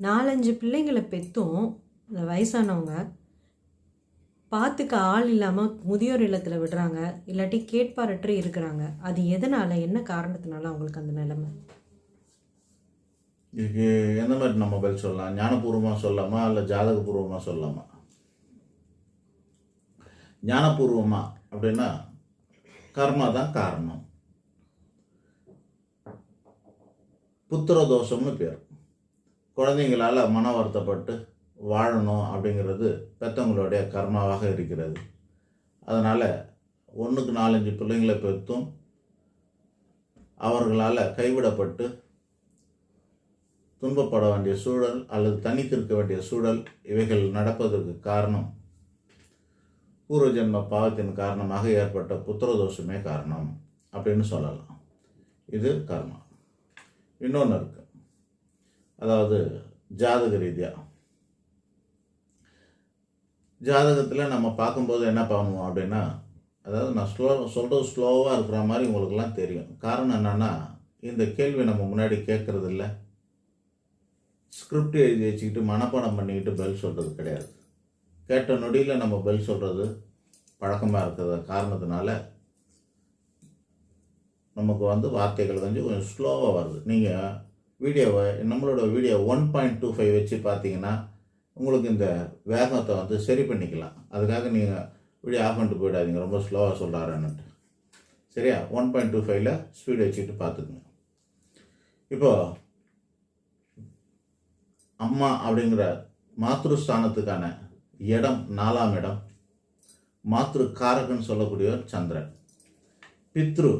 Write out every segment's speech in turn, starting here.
4-5 பிள்ளைங்கள பெத்தும் இந்த வயசானவங்க பார்த்துக்க ஆள் இல்லாமல் முதியோர் இல்லத்தில் விடுறாங்க, இல்லாட்டி கேட்பாரற்று இருக்கிறாங்க. அது எதனால், என்ன காரணத்தினால அவங்களுக்கு அந்த நிலைமை? இதுக்கு எந்த மாதிரி நம்ம பதில் சொல்லலாம்? ஞானபூர்வமாக சொல்லலாமா இல்லை ஜாதகபூர்வமாக சொல்லலாமா? ஞானபூர்வமாக அப்படின்னா கர்மா தான் காரணம். புத்திர தோஷம்னு பேர். குழந்தைங்களால் மன வருத்தப்பட்டு வாழணும் அப்படிங்கிறது பெற்றவங்களுடைய கர்மாவாக இருக்கிறது. அதனால் 1க்கு 4-5 பிள்ளைங்களை பெற்றும் அவர்களால் கைவிடப்பட்டு துன்பப்பட வேண்டிய சூழல் அல்லது தனித்திருக்க வேண்டிய சூழல் இவைகள் நடப்பதற்கு காரணம் பூர்வ ஜென்ம பாவத்தின் காரணமாக ஏற்பட்ட புத்திரதோஷமே காரணம் அப்படின்னு சொல்லலாம். இது கர்மா. இன்னொன்று இருக்கு, அதாவது ஜாதக ரீதியாக. ஜாதகத்தில் நம்ம பார்க்கும்போது என்ன பண்ணுவோம் அப்படின்னா, அதாவது நான் சொல்கிறது ஸ்லோவாக இருக்கிற மாதிரி உங்களுக்கெல்லாம் தெரியும். காரணம் என்னென்னா, இந்த கேள்வி நம்ம முன்னாடி கேட்குறது இல்லை, ஸ்கிரிப்ட் எழுதி வச்சுக்கிட்டு மனப்பாடம் பண்ணிக்கிட்டு பதில் சொல்கிறது கிடையாது. கேட்ட நொடியில் நம்ம பதில் சொல்கிறது பழக்கமாக இருக்கிற காரணத்தினால நமக்கு வார்த்தைகள் கொஞ்சம் ஸ்லோவாக வருது. நீங்கள் வீடியோவை நம்மளோட வீடியோ 1.25 வச்சு பார்த்தீங்கன்னா உங்களுக்கு இந்த வேகத்தை சரி பண்ணிக்கலாம். அதுக்காக நீங்கள் வீடியோ ஆஃப் பண்ணிட்டு போயிடாதீங்க, ரொம்ப ஸ்லோவாக சொல்கிறாருன்னுட்டு. சரியா? 1.25ல் ஸ்பீடு வச்சுக்கிட்டு பார்த்துக்குங்க. இப்போது அம்மா அப்படிங்கிற மாத்ருஸ்தானத்துக்கான இடம் 4ஆம் இடம். மாத்ரு காரகன்னு சொல்லக்கூடியவர் சந்திரன். பித்ரு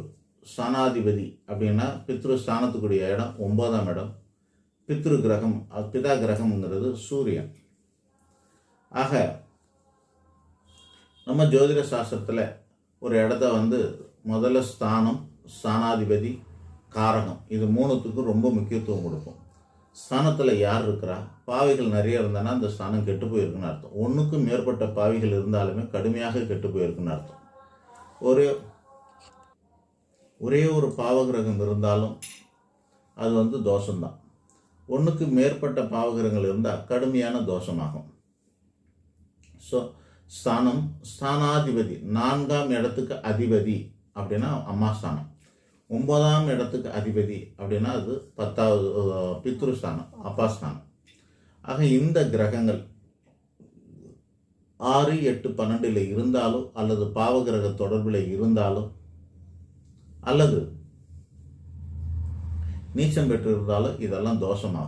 ஸ்தானாதிபதி அப்படின்னா பித்ரு ஸ்தானத்துக்குரிய இடம் 9ஆம் இடம். பித்ரு கிரகம், பிதா கிரகம்ங்கிறது சூரியன். ஆக நம்ம ஜோதிட சாஸ்திரத்தில் ஒரு இடத்த முதல்ல ஸ்தானம், ஸ்தானாதிபதி, காரகம், இது 3த்துக்கும் ரொம்ப முக்கியத்துவம் கொடுப்போம். ஸ்தானத்தில் யார் இருக்கிறா, பாவிகள் நிறைய இருந்தானா அந்த ஸ்தானம் கெட்டு போயிருக்குன்னு அர்த்தம். 1க்கும் மேற்பட்ட பாவிகள் இருந்தாலுமே கடுமையாக கெட்டு போயிருக்குன்னு அர்த்தம். ஒரே ஒரு பாவகிரகம் இருந்தாலும் அது தோஷம்தான். 1க்கு மேற்பட்ட பாவகிரகங்கள் இருந்தால் கடுமையான தோஷமாகும். ஸோ ஸ்தானம், ஸ்தானாதிபதி, 4ஆம் இடத்துக்கு அதிபதி அப்படின்னா அம்மா ஸ்தானம். 9ஆம் இடத்துக்கு அதிபதி அப்படின்னா அது 10வது பித்ருஸ்தானம், அப்பா ஸ்தானம். ஆக இந்த கிரகங்கள் 6, 8, 12 இருந்தாலும் அல்லது பாவகிரக தொடர்பில் இருந்தாலும் அல்லது நீச்சம் பெற்று இருந்தாலும் இதெல்லாம் தோஷமாகும்.